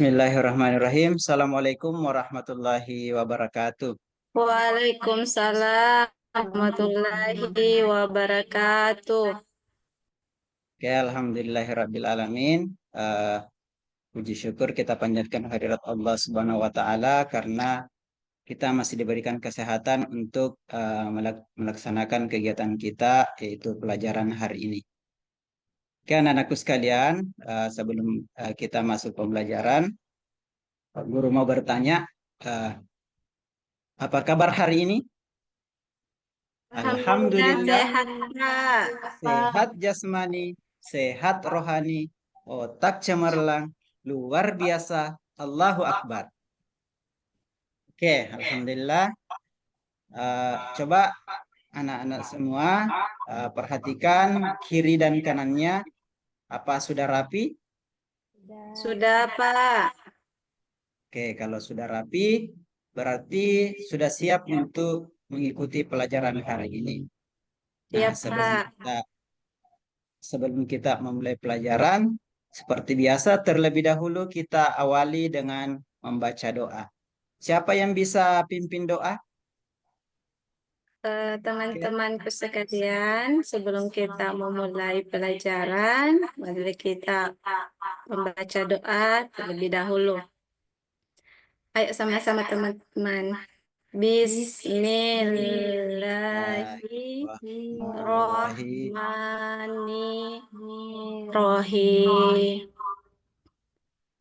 Bismillahirrahmanirrahim. Assalamualaikum warahmatullahi wabarakatuh. Waalaikumsalam warahmatullahi wabarakatuh. Oke, alhamdulillahirrabbilalamin. Puji syukur kita panjatkan hadirat Allah Subhanahu wa taala karena kita masih diberikan kesehatan untuk melaksanakan kegiatan kita yaitu pelajaran hari ini. Oke, anak-anakku sekalian, sebelum kita masuk pembelajaran, Pak Guru mau bertanya, eh, apa kabar hari ini? Alhamdulillah Alhamdulillah. sehat, Kak. Sehat jasmani, sehat rohani, otak cemerlang, luar biasa. Allahu Akbar. Oke, Alhamdulillah. Coba anak-anak semua perhatikan kiri dan kanannya. Apa sudah rapi? Sudah, Pak. Oke, kalau sudah rapi, berarti sudah siap untuk mengikuti pelajaran hari ini. Nah, Siap, Pak. sebelum kita memulai pelajaran, seperti biasa, terlebih dahulu kita awali dengan membaca doa. Siapa yang bisa pimpin doa? Oke. Teman-temanku sekalian, sebelum kita memulai pelajaran, mari kita membaca doa terlebih dahulu. Ayo sama-sama teman-teman. Bismillahirrahmanirrahim. Bismillahirrahmanirrahim.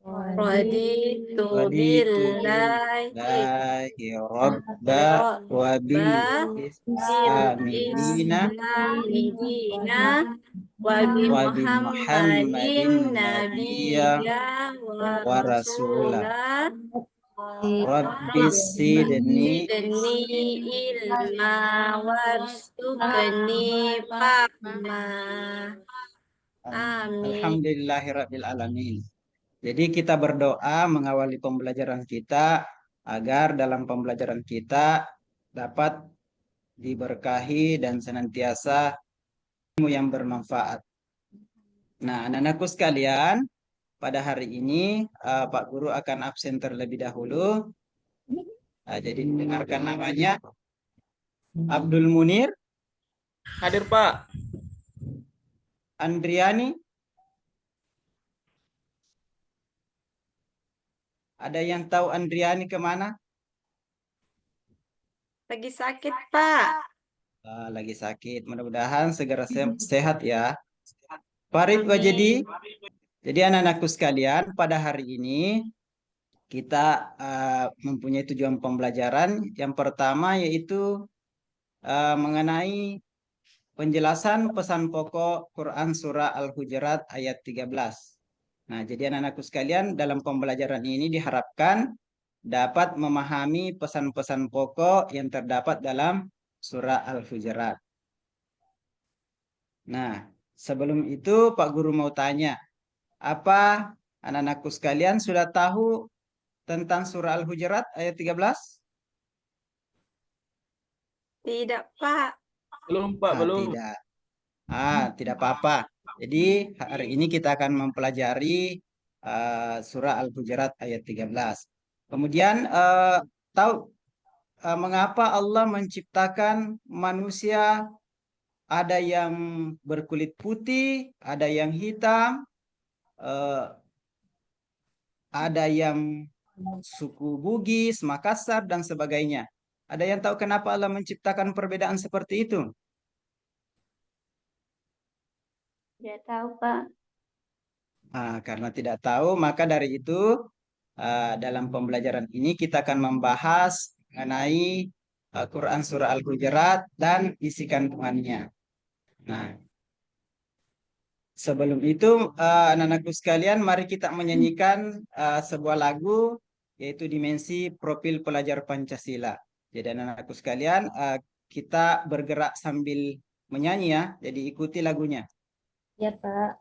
Raditu Raditu billahi billahi robba wa bi robba bil islami dina islami dina wa bi wa bi muhammadin Muhammadin nabiyya nabiyya wa wa rasulah. rasulah Rabbi sidni Rabbisidni ilma warzuqni fahma. Amin. Alhamdulillahirabbil alamin. Jadi kita berdoa mengawali pembelajaran kita agar dalam pembelajaran kita dapat diberkahi dan senantiasa ilmu yang bermanfaat. Nah, anak-anakku sekalian, pada hari ini Pak Guru akan absen terlebih dahulu. Jadi dengarkan namanya Abdul Munir, Hadir Pak. Andriani. Ada yang tahu Andriani kemana? Lagi sakit, Pak. Lagi sakit. Mudah-mudahan segera sehat ya. Farid Wajedi. Jadi anak-anakku sekalian, pada hari ini kita mempunyai tujuan pembelajaran. Yang pertama yaitu mengenai penjelasan pesan pokok Quran Surah Al-Hujurat ayat 13. Nah, jadi anak-anakku sekalian, dalam pembelajaran ini diharapkan dapat memahami pesan-pesan pokok yang terdapat dalam Surah Al-Hujurat. Nah, sebelum itu Pak Guru mau tanya, apa anak-anakku sekalian sudah tahu tentang Surah Al-Hujurat ayat 13? Tidak, Pak. Belum Pak, belum. Tidak. Tidak apa-apa. Jadi hari ini kita akan mempelajari surah Al-Hujurat ayat 13. Kemudian tahu mengapa Allah menciptakan manusia ada yang berkulit putih, ada yang hitam, eh, ada yang suku Bugis, Makassar dan sebagainya. Ada yang tahu kenapa Allah menciptakan perbedaan seperti itu? Tidak tahu, Pak. Karena tidak tahu, maka dari itu dalam pembelajaran ini kita akan membahas mengenai Quran Surah Al-Hujurat dan isi kandungannya. Nah, sebelum itu anak-anakku sekalian, mari kita menyanyikan sebuah lagu yaitu Dimensi Profil Pelajar Pancasila. Jadi anak-anakku sekalian, kita bergerak sambil menyanyi ya, jadi ikuti lagunya. Ya, Pak.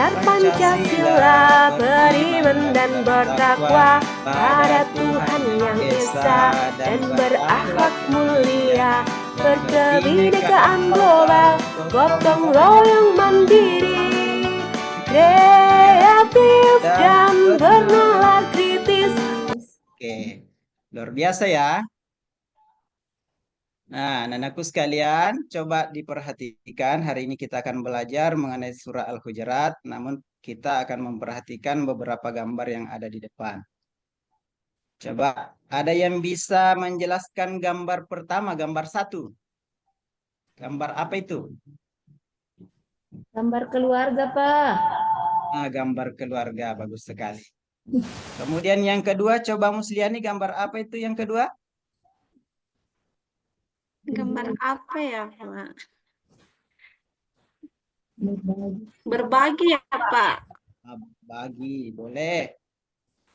Benar Pancasila, beriman dan bertakwa pada Tuhan yang Esa dan berakhlak mulia, berkebinekaan global, gotong royong mandiri, kreatif dan bernalar kritis. Oke, luar biasa ya. Nah, anak-anakku sekalian, coba diperhatikan. Hari ini kita akan belajar mengenai surah Al-Hujurat, namun kita akan memperhatikan beberapa gambar yang ada di depan. Coba, ada yang bisa menjelaskan gambar pertama, gambar 1? Gambar apa itu? Gambar keluarga, Pak. Ah, gambar keluarga, bagus sekali. Kemudian yang kedua, coba Musliani, gambar apa itu yang kedua? Gambar apa ya, Pak? Berbagi ya, Pak. Ah, bagi, boleh.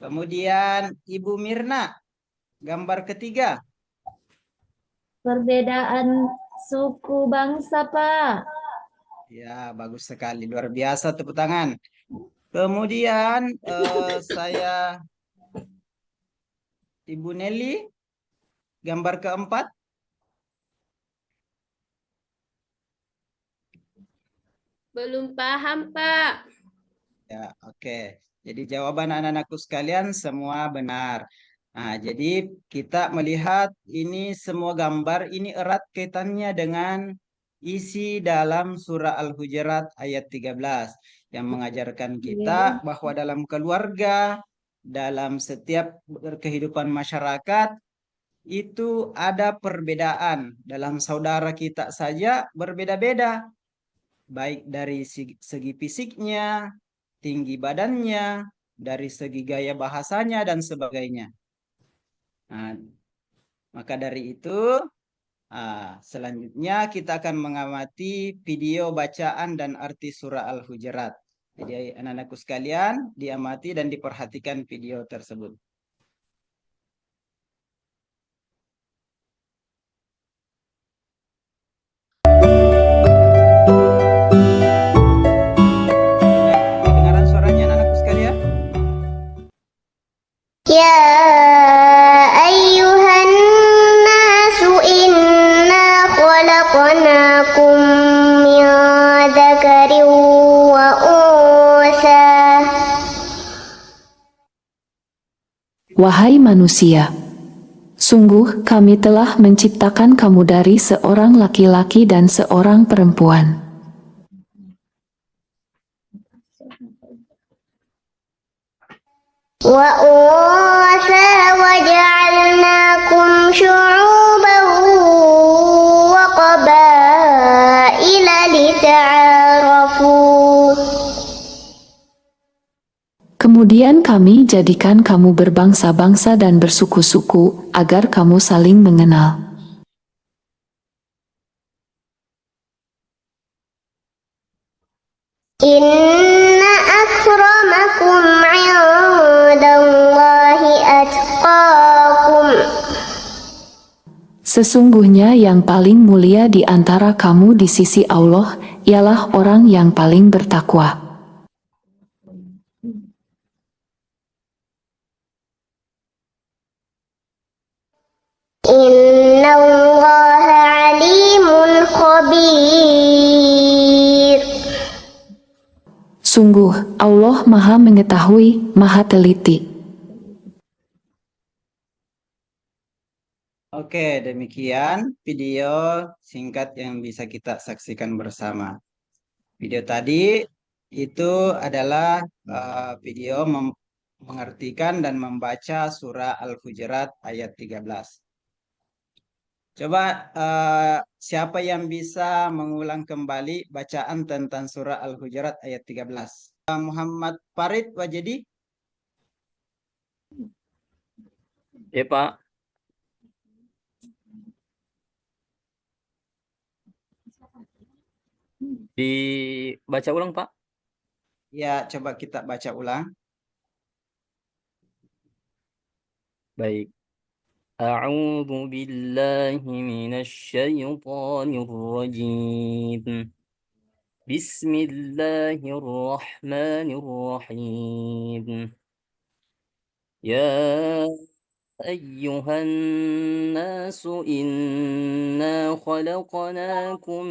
Kemudian Ibu Mirna, gambar ketiga. Perbedaan suku bangsa, Pak. Ya, bagus sekali. Luar biasa, tepuk tangan. Kemudian saya Ibu Nelly, gambar keempat. Belum paham, Pak. Ya, oke. Jadi jawaban anak-anakku sekalian semua benar. Nah, jadi kita melihat ini semua gambar ini erat kaitannya dengan isi dalam surah Al-Hujurat ayat 13 yang mengajarkan kita bahwa dalam keluarga, dalam setiap kehidupan masyarakat itu ada perbedaan. Dalam saudara kita saja berbeda-beda, baik dari segi fisiknya, tinggi badannya, dari segi gaya bahasanya, dan sebagainya. Nah, maka dari itu, selanjutnya kita akan mengamati video bacaan dan arti surah Al-Hujurat. Jadi anak-anakku sekalian, diamati dan diperhatikan video tersebut. Kedengaran suaranya anak-anakku sekalian? يا أيها الناس إنا خلقناكم من ذكر وأنثى. Wahai manusia, sungguh kami telah menciptakan kamu dari seorang laki-laki dan seorang perempuan. وأنثى وجعلناكم شعوبا وقبائل لتعارفوا. Kemudian kami jadikan kamu berbangsa-bangsa dan bersuku-suku, agar kamu saling mengenal. Inna akramakum 'indallahi atqakum. Sesungguhnya yang paling mulia di antara kamu di sisi Allah, ialah orang yang paling bertakwa. Innallaha 'alimun khabir. Sungguh, Allah Maha Mengetahui, Maha Teliti. Oke, demikian video singkat yang bisa kita saksikan bersama. Video tadi itu adalah video mengartikan dan membaca surah Al-Hujurat ayat 13. Coba siapa yang bisa mengulang kembali bacaan tentang surah Al-Hujurat ayat 13? Muhammad Farid Wajedi. Ya, Pak. Dibaca ulang, Pak. Ya, coba kita baca ulang. Baik. A'udzu billahi minasy syaithanir rajim. بسم الله الرحمن الرحيم. يا أيها الناس إنا خلقناكم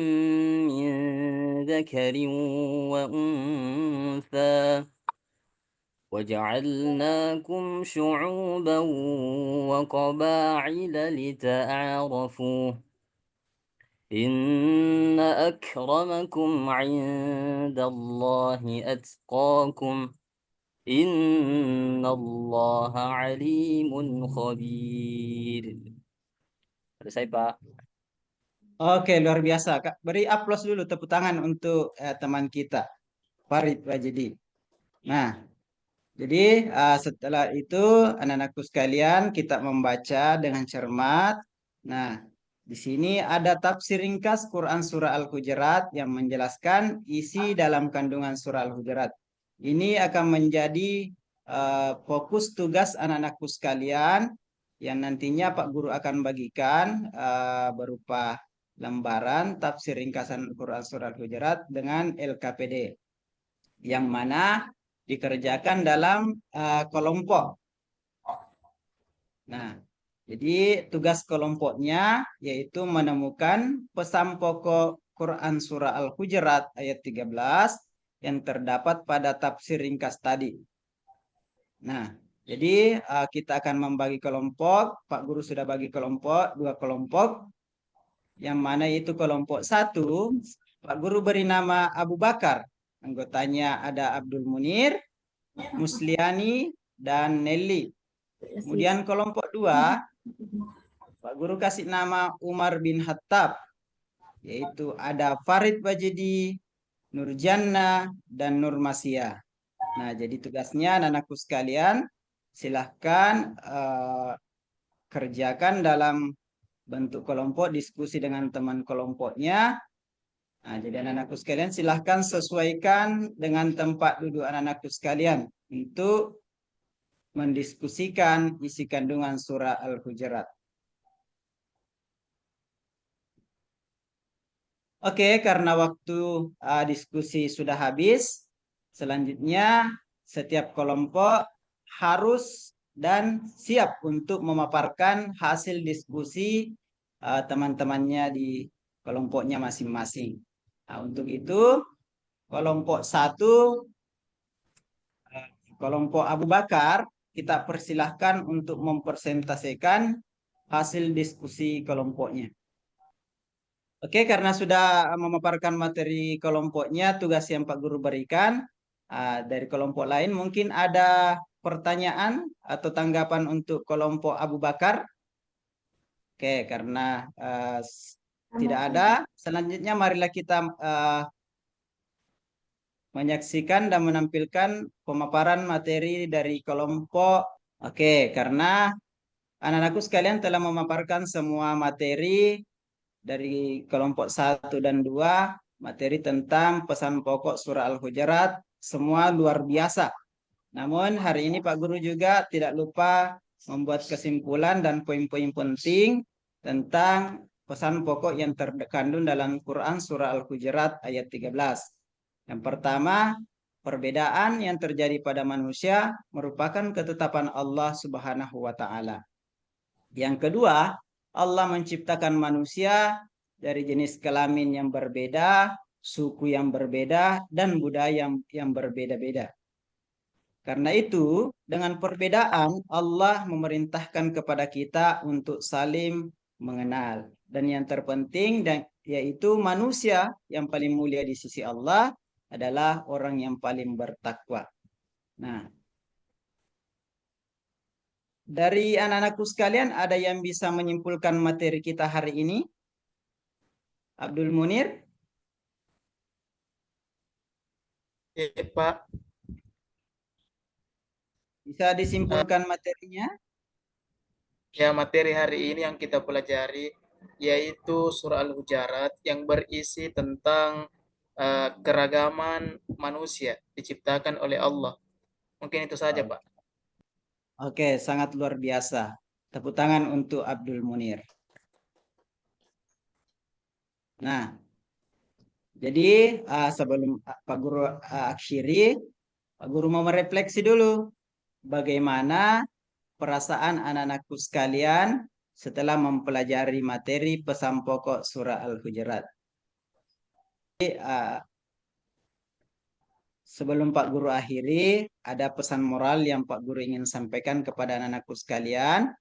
من ذكر وأنثى وجعلناكم شعوبا وقبائل لتعارفوا إن أكرمكم عند الله أتقاكم إن الله عليم خبير. Selesai, Pak. Oke, luar biasa, Kak. Beri aplaus dulu, tepuk tangan untuk teman kita, Farid Wajidi. Nah, jadi setelah itu anak-anakku sekalian kita membaca dengan cermat. Nah, di sini ada tafsir ringkas Quran Surah Al-Hujurat yang menjelaskan isi dalam kandungan Surah Al-Hujurat. Ini akan menjadi fokus tugas anak-anakku sekalian yang nantinya Pak Guru akan bagikan berupa lembaran tafsir ringkasan Quran Surah Al-Hujurat dengan LKPD yang mana dikerjakan dalam kelompok. Nah, jadi tugas kelompoknya yaitu menemukan pesan pokok Quran Surah Al-Hujurat ayat 13 yang terdapat pada tafsir ringkas tadi. Nah, jadi kita akan membagi kelompok. Pak Guru sudah bagi kelompok, 2 kelompok. Yang mana itu kelompok 1, Pak Guru beri nama Abu Bakar. Anggotanya ada Abdul Munir, Musliani, dan Nelly. Kemudian kelompok 2, Pak Guru kasih nama Umar bin Khattab, yaitu ada Farid Wajidi, Nurjanna, dan Nurmasia. Nah, jadi tugasnya anak-anakku sekalian, silahkan kerjakan dalam bentuk kelompok, diskusi dengan teman kelompoknya. Nah, jadi anak-anakku sekalian silahkan sesuaikan dengan tempat duduk anak-anakku sekalian untuk mendiskusikan isi kandungan surah Al-Hujurat. Oke, karena waktu diskusi sudah habis, selanjutnya setiap kelompok harus dan siap untuk memaparkan hasil diskusi teman-temannya di kelompoknya masing-masing. Nah, untuk itu kelompok 1, kelompok Abu Bakar, kita persilahkan untuk mempresentasikan hasil diskusi kelompoknya. Oke, karena sudah memaparkan materi kelompoknya, tugas yang Pak Guru berikan, dari kelompok lain mungkin ada pertanyaan atau tanggapan untuk kelompok Abu Bakar. Oke, karena tidak ada, selanjutnya marilah kita menyaksikan dan menampilkan pemaparan materi dari kelompok. Oke, karena anak-anakku sekalian telah memaparkan semua materi dari kelompok 1 dan 2, materi tentang pesan pokok surah Al-Hujurat, semua luar biasa. Namun hari ini Pak Guru juga tidak lupa membuat kesimpulan dan poin-poin penting tentang pesan pokok yang terkandung dalam Quran surah Al-Hujurat ayat 13. Yang pertama, perbedaan yang terjadi pada manusia merupakan ketetapan Allah Subhanahu wa taala. Yang kedua, Allah menciptakan manusia dari jenis kelamin yang berbeda, suku yang berbeda, dan budaya yang berbeda-beda. Karena itu, dengan perbedaan, Allah memerintahkan kepada kita untuk saling mengenal. Dan yang terpenting, yaitu manusia yang paling mulia di sisi Allah adalah orang yang paling bertakwa. Nah, dari anak-anakku sekalian, ada yang bisa menyimpulkan materi kita hari ini? Abdul Munir? Pak. Bisa disimpulkan materinya? Ya, materi hari ini yang kita pelajari yaitu surah Al-Hujurat yang berisi tentang keragaman manusia diciptakan oleh Allah. Mungkin itu saja, Pak. Oke, sangat luar biasa. Tepuk tangan untuk Abdul Munir. Nah, Jadi sebelum Pak Guru akhiri, Pak Guru mau merefleksi dulu bagaimana perasaan anak-anakku sekalian setelah mempelajari materi pesan pokok surah Al-Hujurat. Sebelum Pak Guru akhiri, ada pesan moral yang Pak Guru ingin sampaikan kepada anak-anakku sekalian,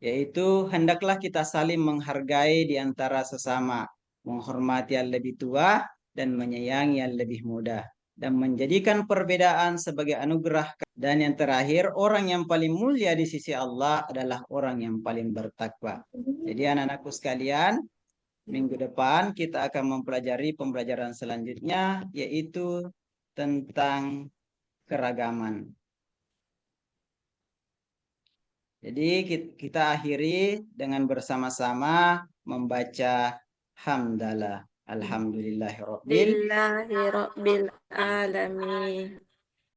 yaitu hendaklah kita saling menghargai di antara sesama, menghormati yang lebih tua dan menyayangi yang lebih muda, dan menjadikan perbedaan sebagai anugerah. Dan yang terakhir, orang yang paling mulia di sisi Allah adalah orang yang paling bertakwa. Jadi anak-anakku sekalian, minggu depan kita akan mempelajari pembelajaran selanjutnya, yaitu tentang keragaman. Jadi kita akhiri dengan bersama-sama membaca hamdalah. Alhamdulillahirabbil Alhamdulillahirabbil alamin.